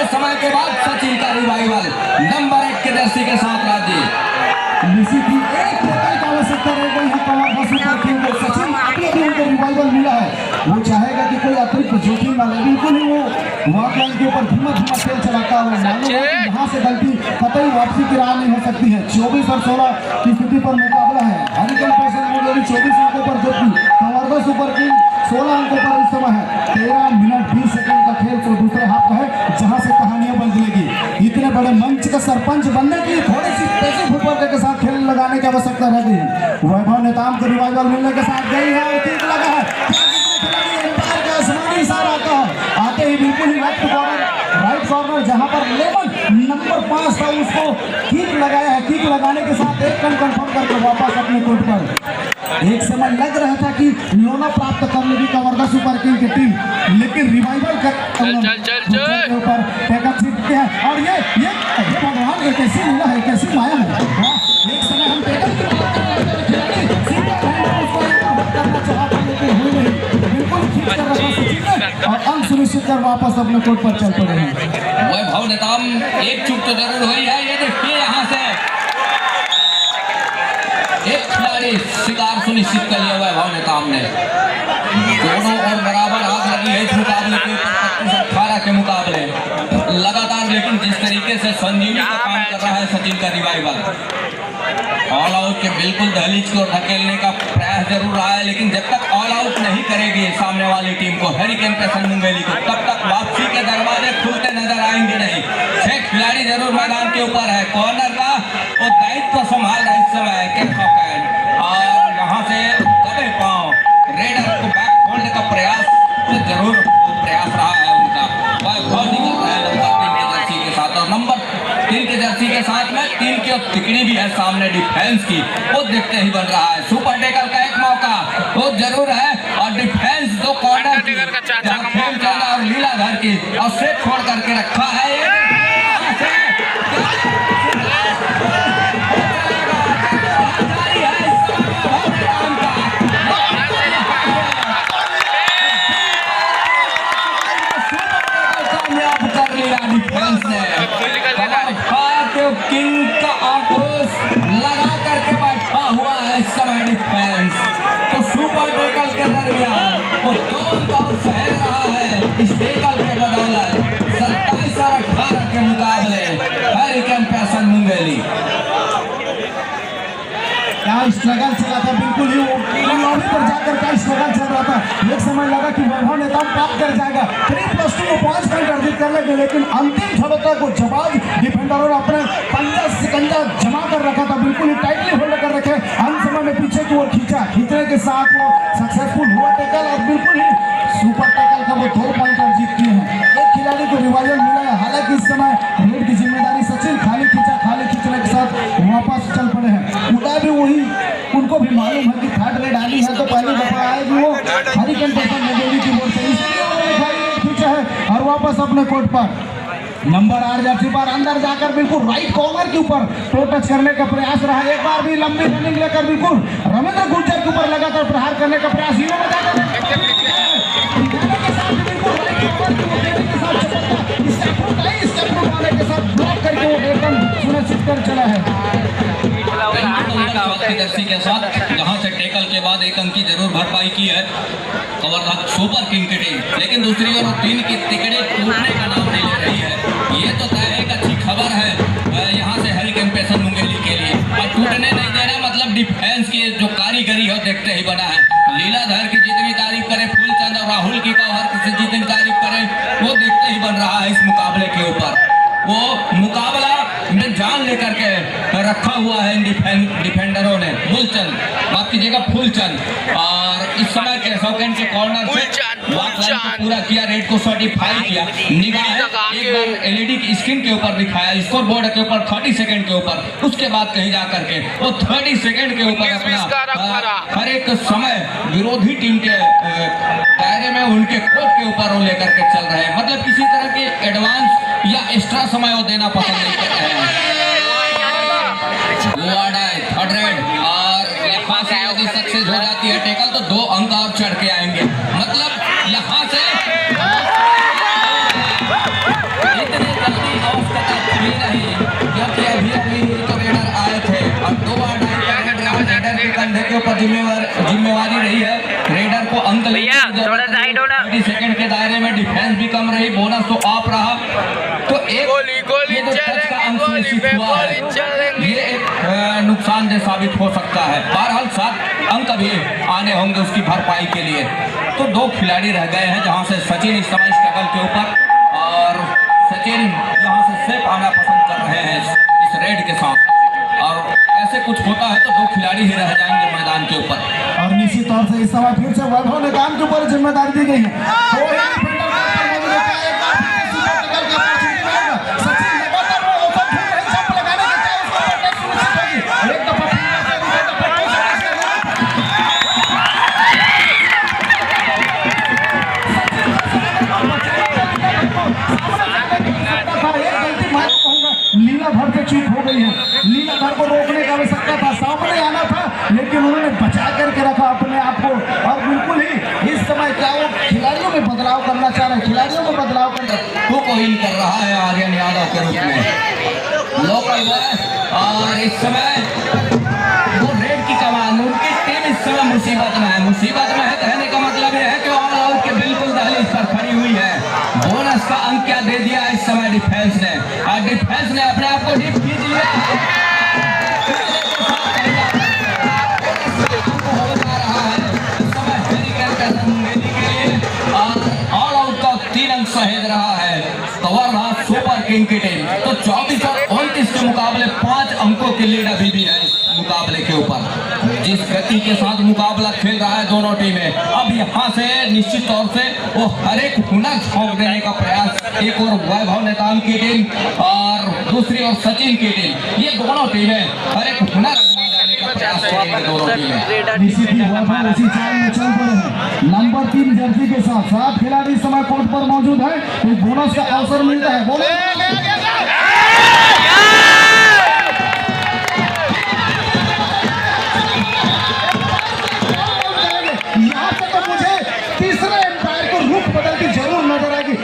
समय के बाद सचिन का रिवाइवल नंबर 1 के जर्सी के साथ राज्य आवश्यकता रह गई है। सचिन अभी भी उनको रिवाइवल मिला है, वो चाहेगा कि कोई अतिरिक्त जोखिम ना ले। बिल्कुल ही वो वॉक लाइन के ऊपर धीमा खेल चलाता है। मालूम है कि यहाँ से गलती कतई वापसी की राह नहीं हो सकती है। 24 और 16 की स्थिति पर मुकाबला है। हरिकेन पैसन मुंगेली 24 अंकों पर, जबकि कवर्धा सुपर किंग 16 अंकों पर इस समय है। 13 मिनट 20 सेकंड का खेल तो दूसरे हाफ का है, जहां से कहानियां बदलेगी। इतने बड़े मंच का सरपंच बनने के लिए थोड़ी सी पैसे फुटबॉल के साथ खेल लगाने की आवश्यकता रहती है। वैभव नेताम को रिवाइवल मिलने के साथ गई है और ठीक लगा है। एम्पायर का आसमानी इशारा आता है, आते ही बिल्कुल ही राइट कॉर्नर जहां पर लेवन नंबर 5 था, उसको किक लगाया है। किक लगाने के साथ एक रन कंफर्म करके वापस अपने कोर्ट पर। एक समय लग रहा था कि लोना प्राप्त कर लेगी कवर्धा सुपर किंग की टीम, लेकिन रिवाइवल के ऊपर पैकअप सीखते हैं। और ये भगवान एक ऐसी लीला है, कैसी माया है। एक समय हम और अंक सुनिश्चित कर वापस अपने कोर्ट पर चल पड़े हैं। वैभव नेताम एक चूक तो जरूर हुई है। ये देखिए यहाँ से एक खिलाड़ी शिकार सुनिश्चित कर लिया वैभव नेताम ने। दोनों और बराबर आग लगी है इस मुकाबले के ऊपर 25-18 के मुकाबले लगातार। लेकिन जिस तरीके से संजीवनी का काम कर रहा है सचिन का रिवाइवल, ऑल आउट के बिल्कुल दहलीज को धकेलने का प्रयास जरूर रहा है, लेकिन जब तक ऑल आउट नहीं करेगी सामने वाली टीम को हरिकेन पैसन मुंगेली को, तब तक वापसी के दरवाजे खुलते नजर आएंगे नहीं। 6 खिलाड़ी जरूर मैदान के ऊपर है। कॉर्नर का वो दायित्व संभाल रहा है इस समय और यहाँ से दबे पांव रेडर को बैक होल्ड का प्रयास तो जरूर प्रयास रहा है उनका। वैभव निकल रहा है नंबर 3 के जर्सी के साथ, और नंबर 3 के जर्सी के साथ में 3 की टिकड़ी भी है सामने डिफेंस की, वो देखते ही बन रहा है। सुपर टेकर का एक मौका वो जरूर है और डिफेंस 2 कॉर्नर जहाँ खेल चल रहा और लीलाधर की और सेट छोड़ करके रखा है। किंग का आक्रोश लगा करके बैठा हुआ है इस समय डिफेंस। तो सुपर टेकल के दरमियान वो 2 दौर सहल रहा है इस टेकल के बदौलत। 27 और 18 के मुकाबले हरिकेन पैसन मुंगेली क्या स्ट्रगल चला था। बिल्कुल ही लॉबी पर जाकर क्या स्ट्रगल चल रहा था। एक समय लगा कि वैभव नेताम प्राप्त कर जाएगा, 3+2 को 5 पॉइंट अर्जित कर लेंगे, लेकिन अंतिम क्षणों को जवाब डिफेंडरों ने अपने 15 सिकंजा जमा कर रखा था। बिल्कुल ही टाइटली होल्ड कर रखे। अंत समय में पीछे की ओर खींचने के साथ वो सक्सेसफुल हुआ टेकल और बिल्कुल ही सुपर टेकल का वो 2 पॉइंट अर्जित किए हैं। एक खिलाड़ी को रिवाइवल मिला है। हालांकि इस समय रेड की जिम्मेदारी सचिन खाली खींचने के साथ वापस चल पड़े हैं। उड़ा भी वही, उनको भी मालूम है कि थर्ड रेड आनी है तो पहली दफा आएगी वो हरिकेन पैसन मुंगेली की ओर से, इसलिए खींचा है और वापस अपने कोर्ट पर नंबर 8 जर्सी पर अंदर जाकर बिल्कुल राइट कॉर्नर के ऊपर टो टच करने का प्रयास रहा। एक बार भी लंबी रनिंग लेकर बिल्कुल रविंद्र गुर्जर के ऊपर लगातार प्रहार करने का प्रयास सुपर किंग की टीम, लेकिन दूसरी ओर 3 की टिकटें टूटने का नाम नहीं ले रही है। ये तो तय एक अच्छी खबर है यहाँ से हरिकेन पेसन मुंगेली के लिए, और टूटने नहीं देना मतलब डिफेंस की जो कारीगरी है देखते ही बना है। लीलाधर की जितनी तारीफ करे, फूलचंद और राहुल की हर किसी जितनी तारीफ करे वो देखते ही बन रहा है इस मुकाबले के ऊपर। वो मुकाबला में जान लेकर के रखा हुआ है इन डिफेंडरों ने। फूलचंद, माफ कीजिएगा फूलचंद, और इस समय के सेकंड के कॉर्नर से पूरा किया, रेड को सर्टिफाई किया, निगाह एक बार एलईडी की स्क्रीन के ऊपर दिखाया, स्कोर बोर्ड के ऊपर 30 सेकंड के ऊपर, उसके बाद कहीं जा करके वो 30 सेकंड के ऊपर अपना हर एक समय विरोधी टीम के दायरे में उनके कोर्ट के ऊपर वो लेकर के चल रहे हैं। मतलब किसी तरह के एडवांस या एक्स्ट्रा समय वो देना पसंद नहीं कर रहे हैं। थर्ड रेड, और यहाँ से यदि सक्सेस हो जाती है टेकल तो 2 अंक और चढ़ के आएंगे। मतलब यहाँ से इतनी जल्दी ऑफ का भी नहीं, क्योंकि अभी तो रेडर आए थे और 2 रेडर के कंधे के ऊपर जिम्मेवारी रही है। रेडर को अंक 30 सेकंड के दायरे में डिफेंस भी कम रही, बोनस तो ऑफ रहा, तो एक ये जो टच का अंक सुनिश्चित हुआ है ये एक नुकसानदेह साबित हो सकता है। बहरहाल 7 अंक अभी आने होंगे उसकी भरपाई के लिए। तो 2 खिलाड़ी रह गए हैं जहां से सचिन इस समय स्ट्रगल के ऊपर, और सचिन यहां से सेफ आना पसंद कर रहे हैं इस रेड के साथ, और ऐसे कुछ होता है तो 2 खिलाड़ी ही रह जाएंगे मैदान के ऊपर। और निश्चित तौर से इस समय फिर से वैभव निदान के ऊपर जिम्मेदारी दी गई है। लीलाधर से चूक हो गई है, लीलाधर को रोकने का आवश्यकता था, सामने आना था, लेकिन उन्होंने बचा करके रखा अपने आप को। और बिल्कुल ही इस समय क्या वो खिलाड़ियों में बदलाव करना चाह रहे हैं, खिलाड़ियों में बदलाव कर कर रहा है आर्यन यादव के रूप में लोकल बॉय, और इस समय वो रेड की कमान, उनकी टीम इस समय मुसीबत में है। मुसीबत में है कहने का मतलब यह है कि ऑल आउट के बिल्कुल दहलीज पर खड़ी हुई है। बोनस का अंक क्या दे दिया इस समय डिफेंस ने, और डिफेंस ने अपने आप को डीप खींच लिया। ऑल आउट का 3 अंक सहेज रहा है कवरनाथ सुपर किंग की टीम। तो 24 और 29 के मुकाबले 5 अंकों की लीड अभी भी है इस मुकाबले के ऊपर। जिस गति के साथ मुकाबला खेल रहा है दोनों टीमें, अब यहाँ से निश्चित तौर से वो हर एक हुनर झोंक देने का प्रयास, एक और वैभव नेताम की टीम और दूसरी ओर सचिन की टीम, ये दोनों टीमें हर एक हुनर देने का प्रयास करेंगे। दोनों टीमें उसी चाल में चल पड़े हैं। नंबर 3 जर्सी के साथ 7 खिलाड़ी इस समय कोर्ट पर मौजूद है, तो बोनस का अवसर मिलता है। बोलो यहाँ से तो मुझे तीसरे एम्पायर को रुख बदलती जरूर नजर आएगी।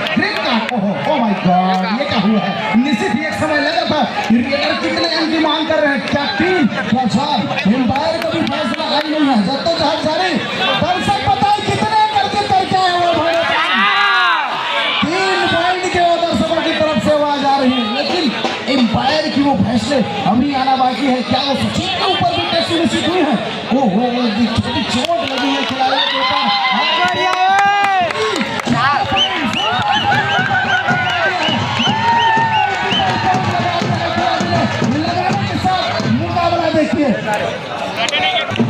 ओह माय गॉड, ये क्या हुआ है? निश्चित ही एक समय लगा था रेडर कितने अंक की मांग कर रहे हैं, क्या 3 या 4? एम्पायर का भी फैसला आई नहीं है। जब तो जहां जारी दर्शक बताए कितने करके आए वो 3 पॉइंट के वो दर्शकों की तरफ से आवाज आ रही है, लेकिन एम्पायर की वो फैसले अभी आना बाकी है। क्या वो सचिन के ऊपर भी टेस्ट निश्चित हुई है? छोटी चोट लगी है खिलाड़ी के ऊपर। मुकाबला देखिए,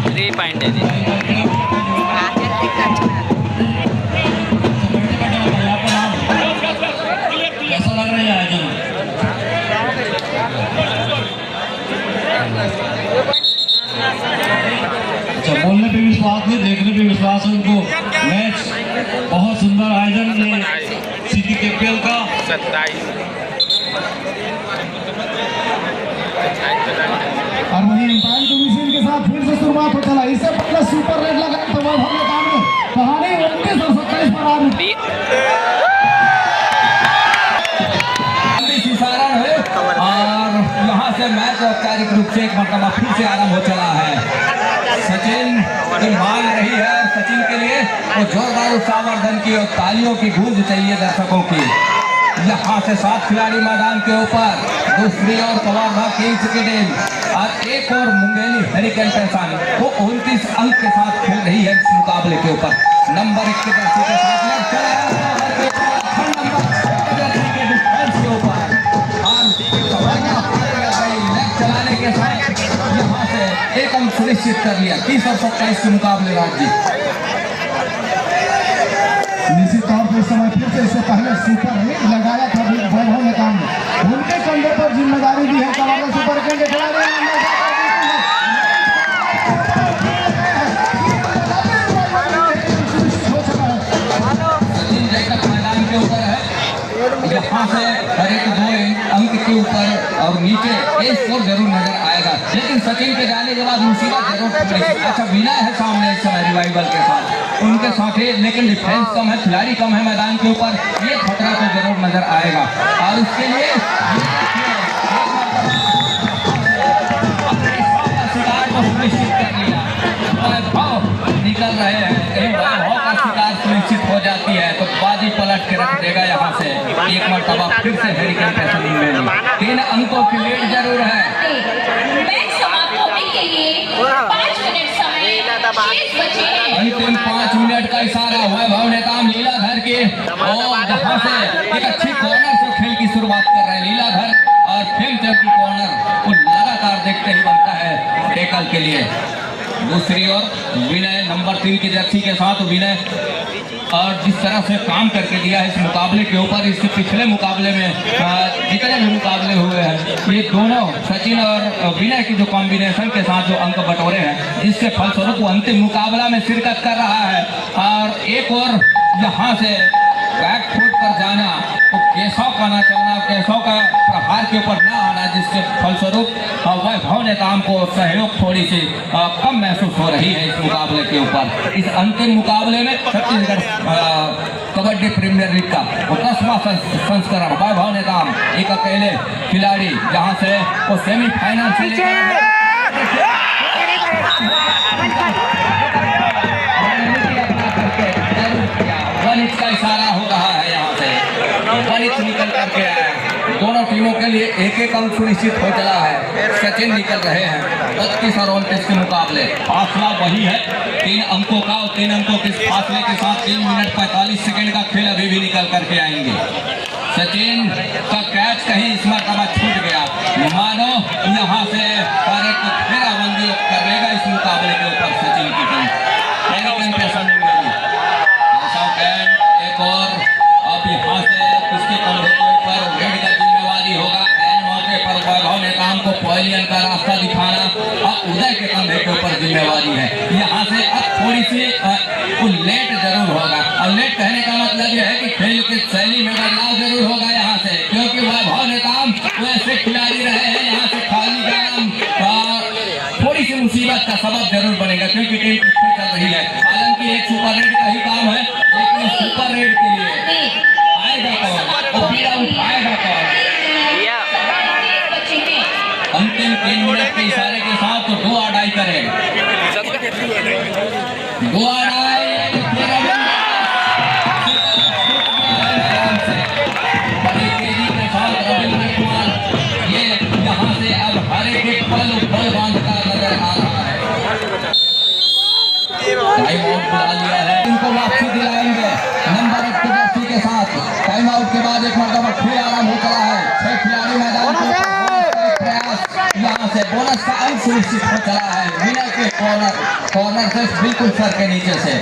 3 पॉइंट दे दी। कैसा लग रहा है आयोजन? अच्छा, बोलने पे विश्वास नहीं, देखने पे विश्वास है उनको। मैच बहुत सुंदर आयोजन है सिटी कैपिटल का। 27 और वहीं एम्पायर डिवीजन के साथ फिर से शुरुआत हो चला। इससे पहले सुपर रेड लगा तो वह हमने काम में कहानी 29 और 27 पर आ रही और यहाँ से मैच औपचारिक रूप से एक मरतबा फिर से आरंभ हो चला है। सचिन की मांग रही है, सचिन के लिए और जोरदार उत्साहवर्धन की और तालियों की गूंज चाहिए दर्शकों की। यहाँ से 7 खिलाड़ी मैदान के ऊपर, दूसरी ओर कवर्धा किंग्स की टीम और एक और मुंगेली हरिकेन पैसान वो 29 अंक के साथ खेल रही है इस मुकाबले के ऊपर। नंबर 1 की जर्सी के साथ लेग चलाने के साथ यहाँ से 1 अंक सुनिश्चित कर लिया। 30 और 27 के मुकाबले राज्य निश्चित तौर पर इस समय फिर से इससे पहले सुपर हिट लगाया था वैभव नेताम ने, उनके कंधे पर जिम्मेदारी दी है। कवर्धा सुपर किंग के खिलाड़ी सचिन जयकट मैदान के ऊपर है। यहाँ से हर एक 2 अंक के ऊपर और नीचे एक स्कोर जरूर नजर आएगा, लेकिन सचिन के जाने के बाद मुसीबत जरूर पड़ेगी। अच्छा विनय है सामने इस समय रिवाइवल के साथ, उनके साथ ही, लेकिन डिफेंस कम है, खिलाड़ी कम है मैदान के ऊपर, ये खतरा तो जरूर नजर आएगा। और उसके लिए शिकार को सुनिश्चित कर लिया, निकल रहे हैं, कहीं वैभव का शिकार सुनिश्चित हो जाती है तो बाजी पलट के रख देगा। यहाँ से एक मरतबा फिर से हरिकेन पैसन में 3 अंकों की लीड जरूर है। मैच समाप्त होने के लिए 5 मिनट समय शेष बचे हैं। अंतिम 5 मिनट का इशारा वैभव नेताम लीलाधर के, और यहाँ से एक अच्छी कॉर्नर से खेल की शुरुआत कर रहे हैं लीलाधर, और फिर जब कॉर्नर वो लगातार देखते ही बनता है टेकल के लिए। दूसरी ओर विनय नंबर 3 की जर्सी के साथ विनय, और जिस तरह से काम करके दिया है इस मुकाबले के ऊपर, इसके पिछले मुकाबले में जितने भी मुकाबले हुए हैं ये दोनों सचिन और विनय की जो कॉम्बिनेशन के साथ जो अंक बटोरे हैं, जिसके फलस्वरूप वो अंतिम मुकाबला में शिरकत कर रहा है। और एक और यहाँ से बैक फुट पर जाना तो केशव का ना चलना, केशव का प्रहार के ऊपर ना आना, जिसके फलस्वरूप वैभव नेताम को सहयोग थोड़ी सी कम महसूस हो रही है इस मुकाबले के ऊपर। इस अंतिम मुकाबले में छत्तीसगढ़ कबड्डी प्रीमियर लीग का 10वां संस्करण वैभव नेताम एक अकेले खिलाड़ी जहां से वो सेमीफाइनल से लेकर 1 इंच का इशारा हो रहा है। यहाँ से 1 इंच निकल करके आया, दोनों टीमों के लिए 1-1 अंक सुनिश्चित हो चला है। सचिन निकल रहे हैं 32 और 29 के मुकाबले, फासला वही है 3 अंकों का, और 3 अंकों के फासले के साथ 3 मिनट 45 सेकंड का खेल अभी भी निकल करके आएंगे। सचिन का कैच कहीं इस मरतबा छूट गया, मानो यहाँ से हर एक घेराबंदी करेगा इस मुकाबले के ऊपर सचिन की टीम। एक और अब यहाँ से किसके कंधे के ऊपर रेड का जिम्मेवारी होगा, एन मौके पर वैभव नेताम को पवेलियन का रास्ता दिखाना और उदय के कंधे के ऊपर जिम्मेवारी है। यहाँ से अब थोड़ी सी लेट जरूर होगा, और लेट कहने का मतलब यह है कि खेल की शैली में बदलाव जरूर होगा यहाँ से, क्योंकि वैभव नेताम वैसे खिलाड़ी रहे हैं, यहाँ से खाली जाना थोड़ी सी मुसीबत का सबब जरूर बनेगा, क्योंकि टीम पीछे चल रही है। हालांकि एक सुपर रेड का ही काम है, लेकिन सुपर रेड के लिए आएगा कौन, और पीड़ा उठाएगा कौन। अंतिम 3 मिनट के इशारे के साथ तो 2 अड़ाई करें, 2 अड़ाई बड़ी तेजी के साथ रविंद्र कुमार ये यहाँ से अब हर एक पल बांधता नजर आ रहा है। टाइम आउट बुला लिया है, इनको वापसी दिलाएंगे नंबर 1 की जर्सी के साथ। टाइम आउट के बाद एक मरतबा खेल आराम हो चला है, 6 खिलाड़ी मैदान के प्रयास, यहाँ से बोनस का अंक सुनिश्चित हो चला है विनय के कॉर्नर से बिल्कुल सर के नीचे से।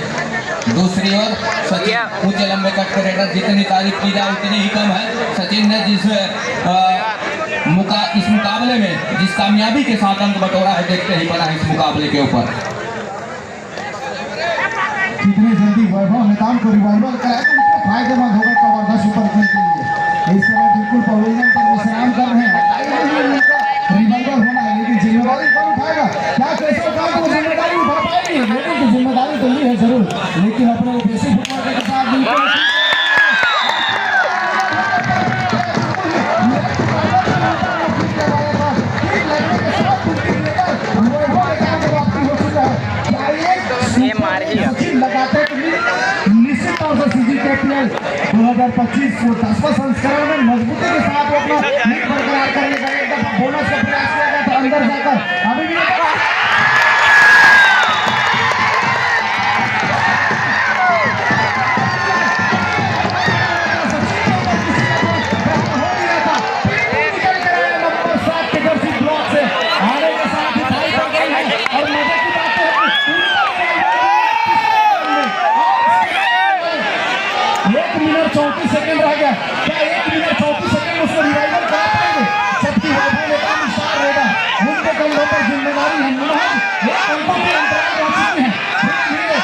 दूसरी ओर सचिन ऊंचे लंबे कट के रेडर, जितनी तारीफ की जाए उतनी ही कम है। सचिन ने इस मुकाबले में जिस कामयाबी के साथ अंक बटोरा है, देखते ही पड़ा है इस मुकाबले के ऊपर। कितनी जल्दी वैभव नेताम को रिवाइवल कराया तो उनको फायदेमंद होगा कवर्धा सुपर किंग के लिए। इस समय बिल्कुल पवेलियन पर विश्राम कर रहे हैं, रिवाइवल होना है, लेकिन जिम्मेदारी कौन उठाएगा? क्या कैसे काम को जिम्मेदारी उठा पाएगी? लेकिन जिम्मेदारी तो ली है जरूर, लेकिन अपने देसी फुटबॉल के साथ बिल्कुल लगा 2025 वो 10वां संस्करण में मजबूती के साथ वो अपना लीड बरकरार करने का एक दफा बोनस का प्रयास किया गया था अंदर जाकर अभी भी नंबर 7 के जर्सी ब्लॉक से आने के साथ ही भाई कर गई है और मजे की बात है 1 मिनट 34 सेकंड रह गया। क्या 1 मिनट 34 सेकंड उसमें रिवाइवल करा पाएंगे? सबकी वैभव ने काम इशार रहेगा उनके कंधों पर जिम्मेदारी है। मुनहर एक अंकों के अंतराल रह चुके हैं धीरे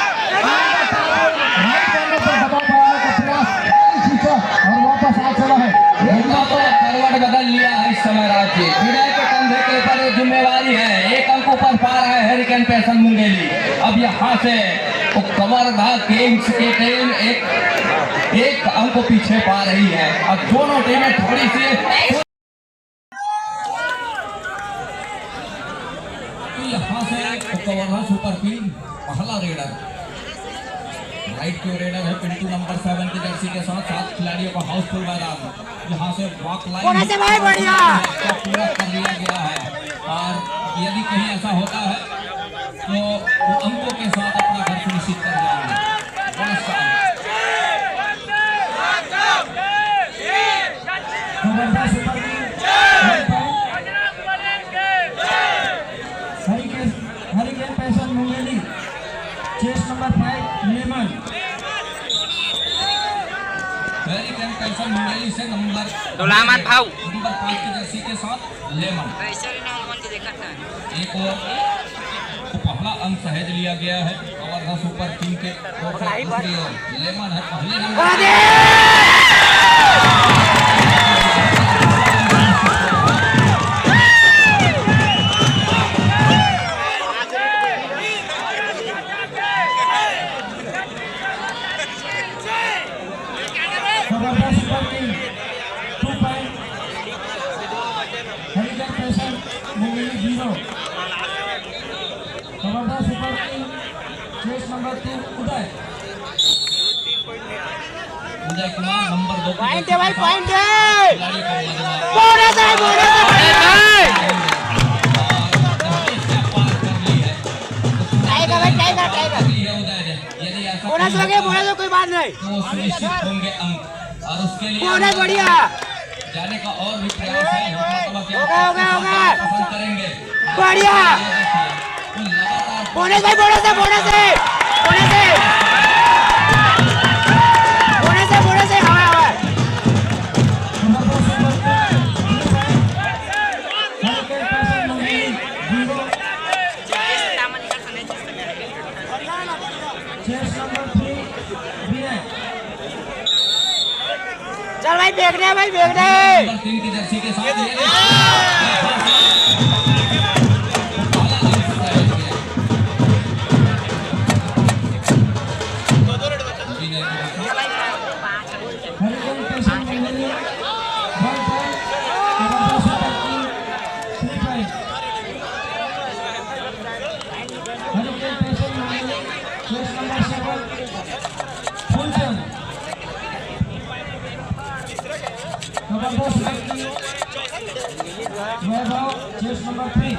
राइट करने पर दबाव बनाने का प्रयास खींचा और वापस आ चला है। करवट बदल लिया है इस समय राज्य विनय के कंधे के ऊपर जिम्मेवारी है। एक अंक ऊपर पा रहा है हरिकेन पैसन मुंगेली। अब यहाँ से कमरधा किंग्स की टीम एक अंक पीछे पा रही है। अब दोनों टीमें थोड़ी सी यहाँ से कमरधा सुपर किंग पहला रेडर राइट के रेडर है पिंटू नंबर 7 की जर्सी के साथ 7 खिलाड़ियों का हाउसफुल मैदान यहाँ से वॉक लाइन पूरा कर दिया गया है। और यदि कहीं ऐसा होता है तो वो अंकों के साथ अपना घर सुनिश्चित कर जाएंगे। हरिकेन पैसन Mungeli chess number 5 lemon hurricane पैसन मुंगेली से नंबर दुलामत भाऊ नंबर 5 की जर्सी के साथ लेमन एक और पहला अंक सहज लिया गया है कमरधा सुपर किंग के दूसरी ओर लेमन है पहले number Uday Kumar number 2 point है भाई पॉइंट है बोनस है टाइगर भाई टाइगर यदि ऐसा बोनस हो गया बोनस कोई बात नहीं तो सुनिश्चित होंगे अंक और उसके लिए बोनस बढ़िया जाने का और भी प्रयास है। होगा पसंद करेंगे बढ़िया बोनस है बोनस है बोनस है बोनस है बोनस है बोनस है हवा हवा चल भाई देखने भाई देखने नंबर 3 की जर्सी के साथ चेस नंबर 3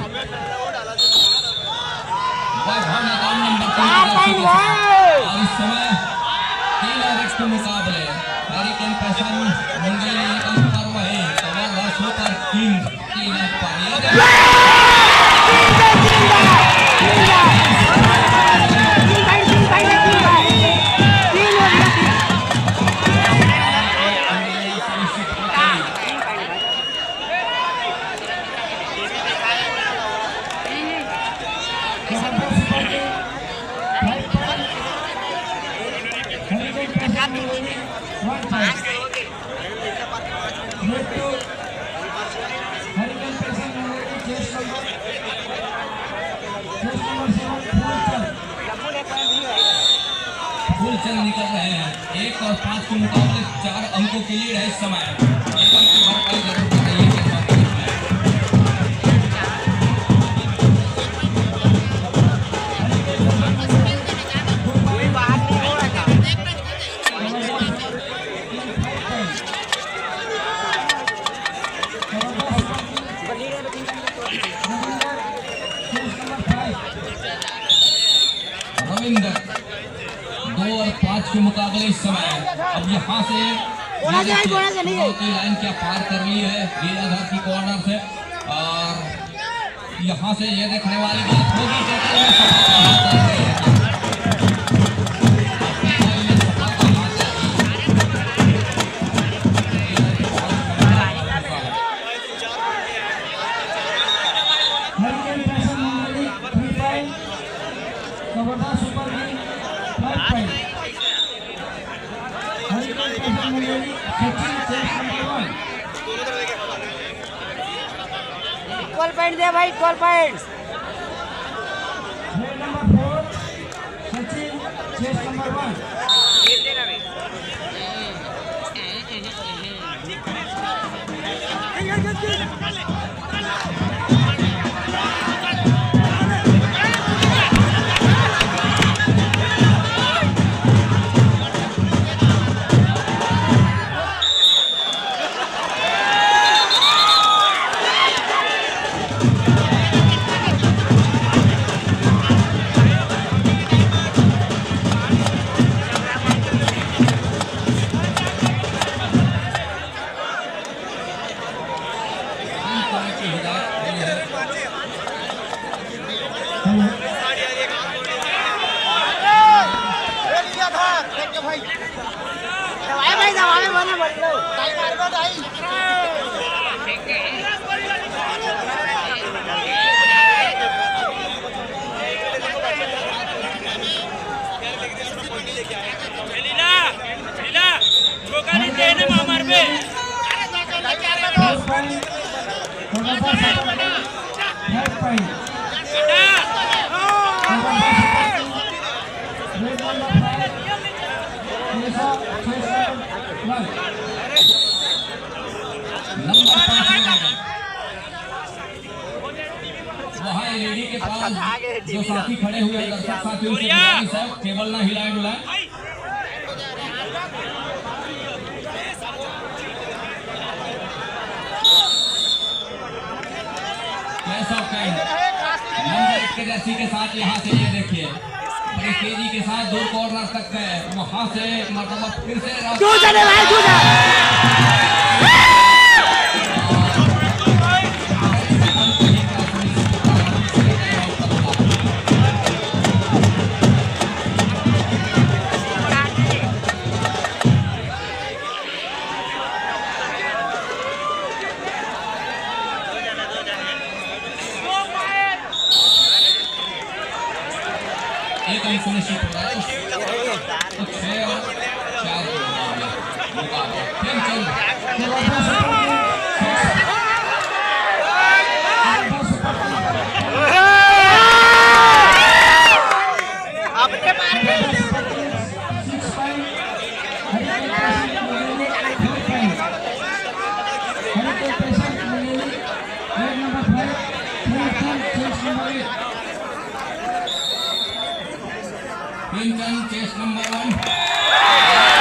और इस समय 3 और 1 के मुकाबले हरिकेन पैसन मुंगेली एक अंक पर वही कमरधा सुपर किंग 3 अंक पर फूलचंद निकल रहे हैं 1 और 5 के मुकाबले 4 अंकों की लीड है इस समय। एक अंक की भरपाई जरूर बताइए के साथ कोई बात नहीं हो रहा मुकाबले इस समय। अब यहाँ से की लाइन क्या पार कर ली है लीलाधर की कॉर्नर से, और यहाँ से ये देखने वाली बात होगी इक्वल पॉइंट दे भाई, equal point. Number 4 Sachin, chess number 1। वहाँ एलईडी के पास जो साथी खड़े हुए हैं दर्शक साथी उनसे गुजारिश है केबल ना हिलाए डुलाए। नंबर 1 के जर्सी के साथ यहाँ से ये देखिए बड़ी तेजी के साथ दूर कॉर्नर तक गए, वहाँ से मतलब फिर से एक अंक सुनिश्चित हो रहा है। तो 6 और 4 प्रेमचंद चेस नंबर 1